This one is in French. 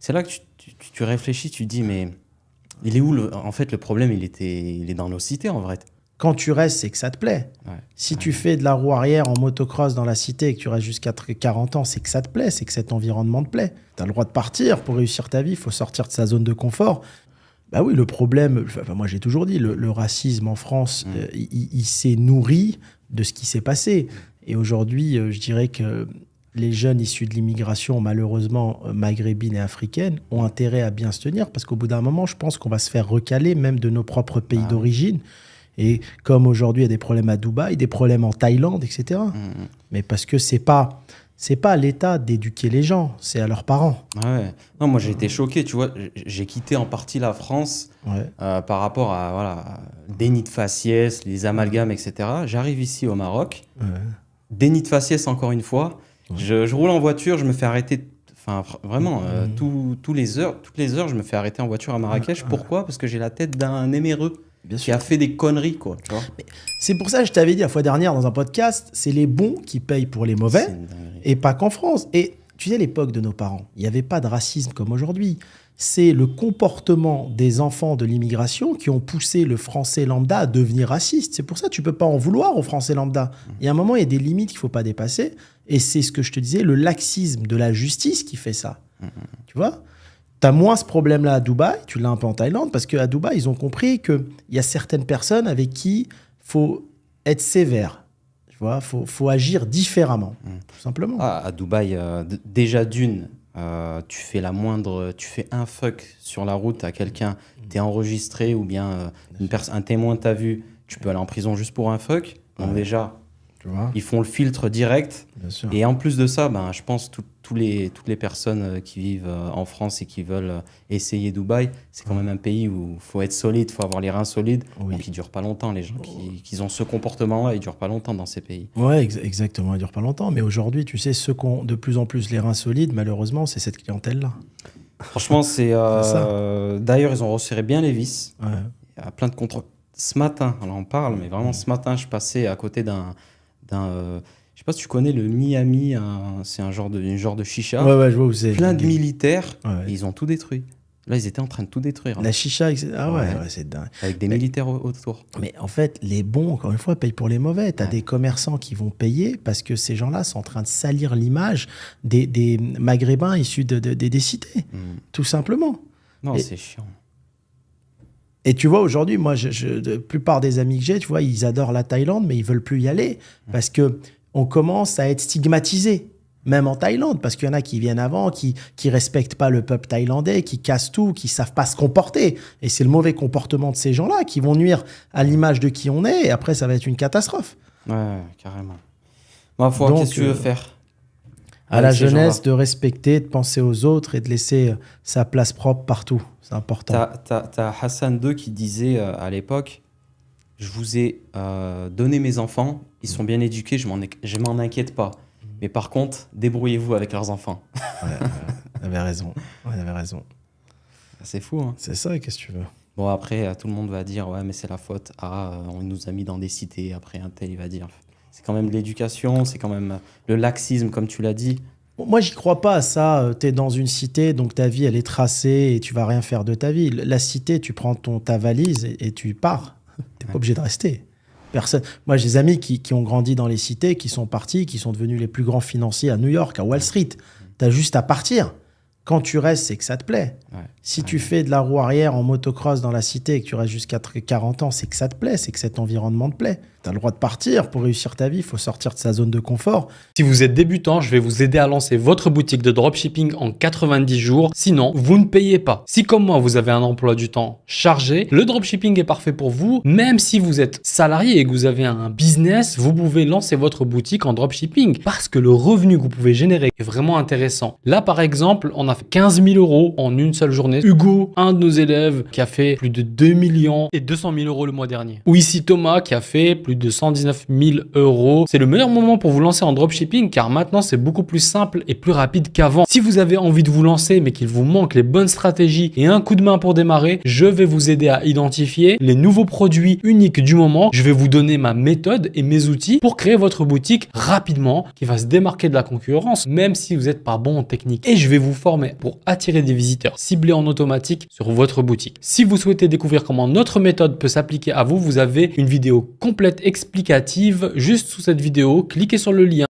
c'est là que tu réfléchis, tu te dis, mais il est où en fait, le problème, il est dans nos cités, en vrai. Quand tu restes, c'est que ça te plaît. Ouais. Si tu fais de la roue arrière en motocross dans la cité et que tu restes jusqu'à 40 ans, c'est que ça te plaît, c'est que cet environnement te plaît. Tu as le droit de partir. Pour réussir ta vie, il faut sortir de sa zone de confort. Bah oui, le problème, moi j'ai toujours dit, le racisme en France, il s'est nourri de ce qui s'est passé. Et aujourd'hui, je dirais que les jeunes issus de l'immigration, malheureusement maghrébine et africaine, ont intérêt à bien se tenir parce qu'au bout d'un moment, je pense qu'on va se faire recaler même de nos propres pays d'origine. Et comme aujourd'hui, il y a des problèmes à Dubaï, des problèmes en Thaïlande, etc. Mais parce que c'est pas à l'État d'éduquer les gens, c'est à leurs parents. Ouais. Non, moi, j'ai été choqué, tu vois. J'ai quitté en partie la France par rapport à déni de faciès, les amalgames, etc. J'arrive ici au Maroc. Déni de faciès, encore une fois. Je roule en voiture, je me fais arrêter. Enfin, vraiment, toutes les heures, je me fais arrêter en voiture à Marrakech. Pourquoi ? Parce que j'ai la tête d'un éméreux. Qui a fait des conneries, quoi. Tu vois. C'est pour ça que je t'avais dit la fois dernière dans un podcast, c'est les bons qui payent pour les mauvais, et pas qu'en France. Et tu sais, l'époque de nos parents, il n'y avait pas de racisme comme aujourd'hui. C'est le comportement des enfants de l'immigration qui ont poussé le français lambda à devenir raciste. C'est pour ça que tu ne peux pas en vouloir au français lambda. Il y a un moment, il y a des limites qu'il ne faut pas dépasser. Et c'est ce que je te disais, le laxisme de la justice qui fait ça. Tu vois ? Tu as moins ce problème-là à Dubaï, tu l'as un peu en Thaïlande, parce qu'à Dubaï, ils ont compris qu'il y a certaines personnes avec qui il faut être sévère. Tu vois, faut agir différemment, tout simplement. À Dubaï, déjà tu fais un fuck sur la route à quelqu'un, tu es enregistré ou bien un témoin t'a vu, tu peux aller en prison juste pour un fuck. Donc déjà, tu vois, ils font le filtre direct. Bien sûr. Et en plus de ça, je pense toutes les personnes qui vivent en France et qui veulent essayer Dubaï, c'est quand même un pays où il faut être solide, il faut avoir les reins solides. Donc ils ne durent pas longtemps. Les gens qui ont ce comportement-là, ils ne durent pas longtemps dans ces pays. Oui, exactement, ils ne durent pas longtemps. Mais aujourd'hui, tu sais, ceux qui ont de plus en plus les reins solides, malheureusement, c'est cette clientèle-là. Franchement, c'est d'ailleurs, ils ont resserré bien les vis. Ouais. Il y a plein de contrôles. Ce matin, alors on parle, mais vraiment ce matin, je passais à côté d'un je sais pas si tu connais le Miami, c'est un genre de chicha. Ouais, je vois où c'est. Plein de militaires, et ils ont tout détruit. Là, ils étaient en train de tout détruire. La chicha, etc. C'est dingue. Avec des militaires autour. Mais en fait, les bons, encore une fois, payent pour les mauvais. Tu as des commerçants qui vont payer parce que ces gens-là sont en train de salir l'image des Maghrébins issus des cités, tout simplement. Non, c'est chiant. Et tu vois, aujourd'hui, moi, la plupart des amis que j'ai, tu vois, ils adorent la Thaïlande, mais ils veulent plus y aller parce que on commence à être stigmatisé, même en Thaïlande, parce qu'il y en a qui viennent avant, qui respectent pas le peuple thaïlandais, qui cassent tout, qui savent pas se comporter. Et c'est le mauvais comportement de ces gens-là qui vont nuire à l'image de qui on est, et après, ça va être une catastrophe. Ouais, carrément. Ma foi, qu'est-ce que tu veux faire à la jeunesse de respecter, de penser aux autres et de laisser sa place propre partout. C'est important. T'as Hassan II qui disait à l'époque, je vous ai donné mes enfants, ils sont bien éduqués, je m'en inquiète pas. Mais par contre, débrouillez-vous avec leurs enfants. Il avait raison. Il avait raison. C'est fou, hein. C'est ça, qu'est-ce que tu veux. Bon, après, tout le monde va dire, ouais, mais c'est la faute. On nous a mis dans des cités. Après, un tel, il va dire, c'est quand même de l'éducation, c'est quand même le laxisme, comme tu l'as dit. Moi, j'y crois pas à ça. Tu es dans une cité, donc ta vie, elle est tracée et tu vas rien faire de ta vie. La cité, tu prends ta valise et tu pars. Tu n'es pas obligé de rester. Personne. Moi, j'ai des amis qui ont grandi dans les cités, qui sont partis, qui sont devenus les plus grands financiers à New York, à Wall Street. Tu as juste à partir. Quand tu restes, c'est que ça te plaît. Si tu fais de la roue arrière en motocross dans la cité et que tu restes jusqu'à 40 ans, c'est que ça te plaît, c'est que cet environnement te plaît. Tu as le droit de partir. Pour réussir ta vie, il faut sortir de sa zone de confort. Si vous êtes débutant, je vais vous aider à lancer votre boutique de dropshipping en 90 jours. Sinon, vous ne payez pas. Si comme moi, vous avez un emploi du temps chargé, le dropshipping est parfait pour vous. Même si vous êtes salarié et que vous avez un business, vous pouvez lancer votre boutique en dropshipping parce que le revenu que vous pouvez générer est vraiment intéressant. Là, par exemple, on a fait 15 000 € en une seule journée. Hugo, un de nos élèves, qui a fait plus de 2 millions et 200 000 € le mois dernier. Ou ici Thomas, qui a fait plus de 119 000 €. C'est le meilleur moment pour vous lancer en dropshipping car maintenant c'est beaucoup plus simple et plus rapide qu'avant. Si vous avez envie de vous lancer mais qu'il vous manque les bonnes stratégies et un coup de main pour démarrer, je vais vous aider à identifier les nouveaux produits uniques du moment. Je vais vous donner ma méthode et mes outils pour créer votre boutique rapidement qui va se démarquer de la concurrence même si vous n'êtes pas bon en technique. Et je vais vous former mais pour attirer des visiteurs ciblés en automatique sur votre boutique. Si vous souhaitez découvrir comment notre méthode peut s'appliquer à vous, vous avez une vidéo complète explicative juste sous cette vidéo. Cliquez sur le lien